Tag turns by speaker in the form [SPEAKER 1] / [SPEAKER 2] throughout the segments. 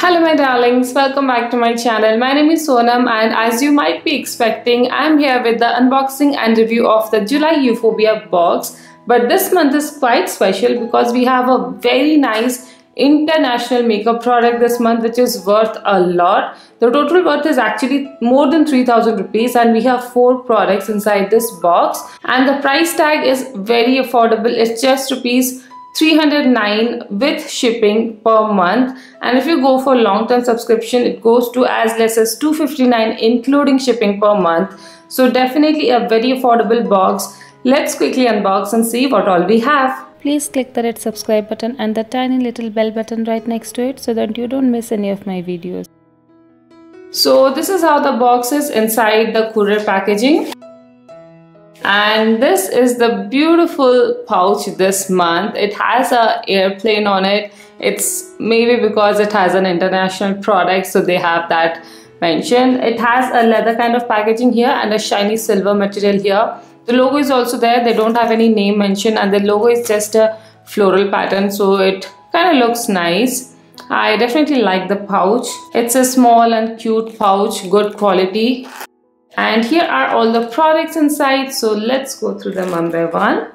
[SPEAKER 1] Hello my darlings, welcome back to my channel. My name is Sonam and as you might be expecting, I'm here with the unboxing and review of the July Euphorbia box. But this month is quite special because we have a very nice international makeup product this month which is worth a lot. The total worth is actually more than 3000 rupees and we have 4 products inside this box. And the price tag is very affordable. It's just rupees 309 with shipping per month, and if you go for long-term subscription it goes to as less as 259 including shipping per month. So definitely a very affordable box. Let's quickly unbox and see what all we have.
[SPEAKER 2] Please click the red subscribe button and the tiny little bell button right next to it so that you don't miss any of my videos.
[SPEAKER 1] So this is how the box is inside the courier packaging. And this is the beautiful pouch this month. It has an airplane on it. It's maybe because it has an international product, so they have that mentioned. It has a leather kind of packaging here and a shiny silver material here. The logo is also there. They don't have any name mentioned and the logo is just a floral pattern, so it kind of looks nice. I definitely like the pouch. It's a small and cute pouch, good quality. And here are all the products inside, so let's go through them one by one.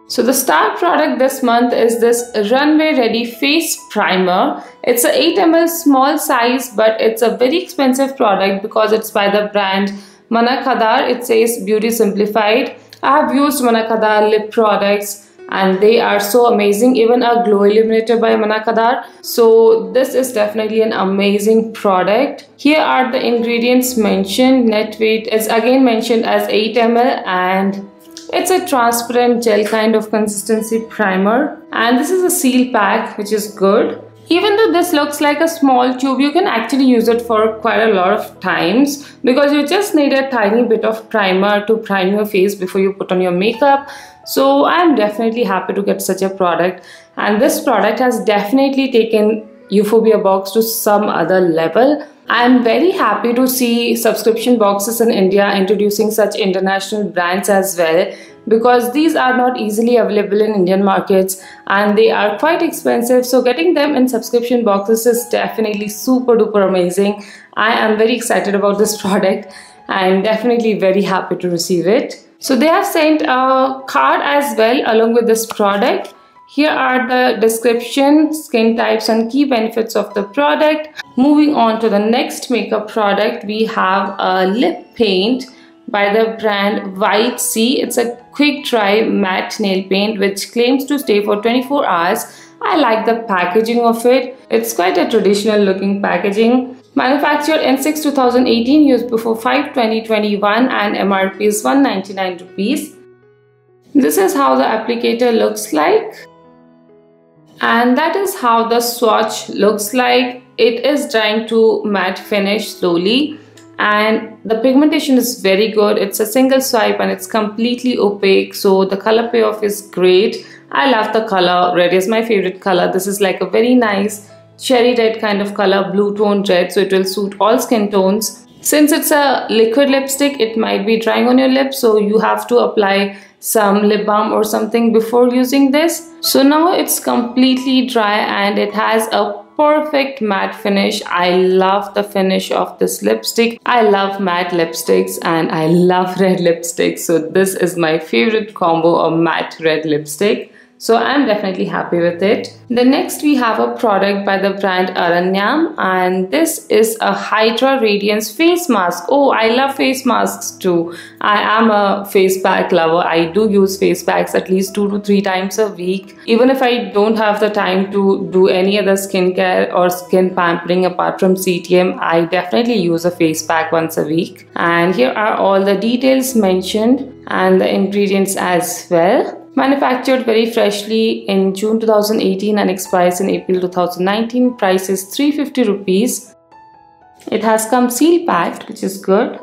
[SPEAKER 1] So the star product this month is this Runway Ready Face Primer. It's a 8 ml small size, but it's a very expensive product because it's by the brand Manna Kadar. It says Beauty Simplified. I have used Manna Kadar lip products and they are so amazing, even a glow illuminator by Manna Kadar. So this is definitely an amazing product. Here are the ingredients mentioned. Net weight is again mentioned as 8 ml and it's a transparent gel kind of consistency primer. And this is a seal pack which is good. Even though this looks like a small tube, you can actually use it for quite a lot of times because you just need a tiny bit of primer to prime your face before you put on your makeup. So I'm definitely happy to get such a product, and this product has definitely taken Euphorbia box to some other level. I'm very happy to see subscription boxes in India introducing such international brands as well, because these are not easily available in Indian markets and they are quite expensive. So getting them in subscription boxes is definitely super duper amazing. I am very excited about this product and definitely very happy to receive it. So they have sent a card as well along with this product. Here are the description, skin types and key benefits of the product. Moving on to the next makeup product, we have a lip paint by the brand White Sea. It's a quick dry matte nail paint which claims to stay for 24 hours. I like the packaging of it. It's quite a traditional looking packaging. Manufactured in 6/2018, used before 5/20/21 and MRP is 199 rupees. This is how the applicator looks like. And that is how the swatch looks like. It is drying to matte finish slowly. And the pigmentation is very good. It's a single swipe and it's completely opaque. So the color payoff is great. I love the color. Red is my favorite color. This is like a very nice cherry red kind of color, blue toned red, so it will suit all skin tones. Since it's a liquid lipstick, it might be drying on your lips, so you have to apply some lip balm or something before using this. So now it's completely dry and it has a perfect matte finish. I love the finish of this lipstick. I love matte lipsticks and I love red lipsticks, so this is my favorite combo of matte red lipstick. So I'm definitely happy with it. The next we have a product by the brand Aranyam, and this is a Hydra Radiance face mask. Oh, I love face masks too. I am a face pack lover. I do use face packs at least 2 to 3 times a week. Even if I don't have the time to do any other skincare or skin pampering apart from CTM, I definitely use a face pack once a week. And here are all the details mentioned and the ingredients as well. Manufactured very freshly in June 2018 and expires in April 2019. Price is 350 rupees. It has come seal packed, which is good.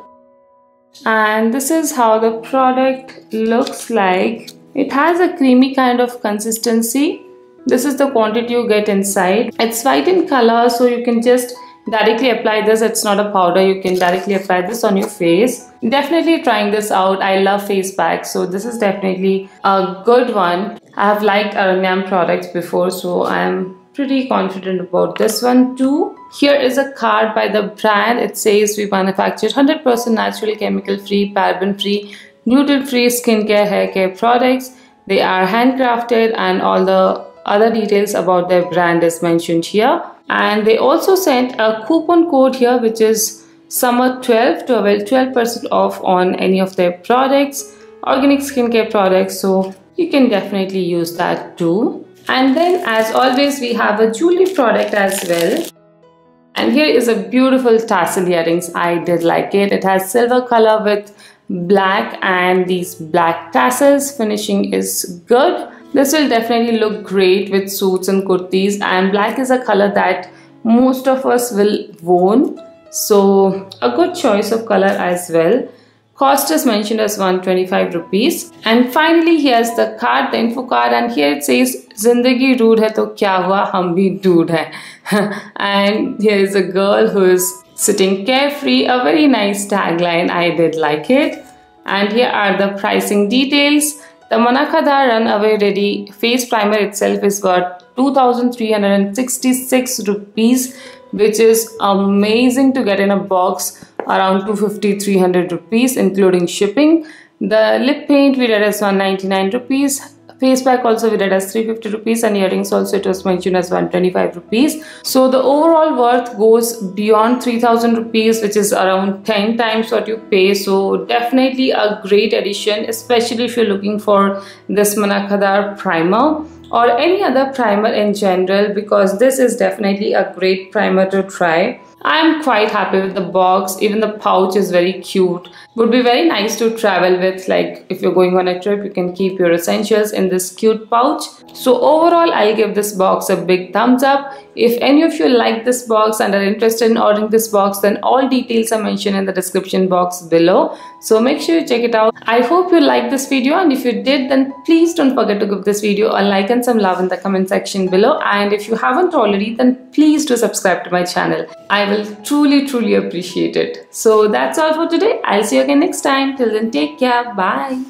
[SPEAKER 1] And this is how the product looks like. It has a creamy kind of consistency. This is the quantity you get inside. It's white in color, so you can just directly apply this. It's not a powder. You can directly apply this on your face. Definitely trying this out. I love face packs, so this is definitely a good one. I have liked Aranyam products before, so I am pretty confident about this one too. Here is a card by the brand. It says we manufacture 100% natural, chemical free, paraben free, gluten free skincare, hair care products. They are handcrafted and all the other details about their brand is mentioned here. And they also sent a coupon code here which is Summer 12 to avail 12% off on any of their products, organic skincare products, so you can definitely use that too. And then as always we have a jewelry product as well. And here is a beautiful tassel earrings. I did like it. It has silver color with black and these black tassels. Finishing is good. This will definitely look great with suits and kurtis, and black is a color that most of us will own. So a good choice of color as well. Cost is mentioned as 125 rupees. And finally here's the card, the info card, and here it says Zindagi rude hai to kya hua, hum bhi dude hai. And here is a girl who is sitting carefree, a very nice tagline. I did like it. And here are the pricing details. The Manna Kadar Runaway Ready Face Primer itself is worth 2,366 rupees, which is amazing to get in a box, around 250-300 rupees including shipping. The lip paint we did as 199 rupees. Face pack also we did as 350 rupees, and earrings also it was mentioned as 125 rupees. So the overall worth goes beyond 3,000 rupees, which is around 10 times what you pay. So definitely a great addition, especially if you're looking for this Manna Kadar primer or any other primer in general, because this is definitely a great primer to try. I am quite happy with the box. Even the pouch is very cute. Would be very nice to travel with, like if you're going on a trip you can keep your essentials in this cute pouch. So overall I'll give this box a big thumbs up. If any of you like this box and are interested in ordering this box, then all details are mentioned in the description box below. So make sure you check it out. I hope you liked this video, and if you did then please don't forget to give this video a like and some love in the comment section below. And if you haven't already then please do subscribe to my channel. I will truly appreciate it. So that's all for today. I'll see you again next time. Till then, take care. Bye.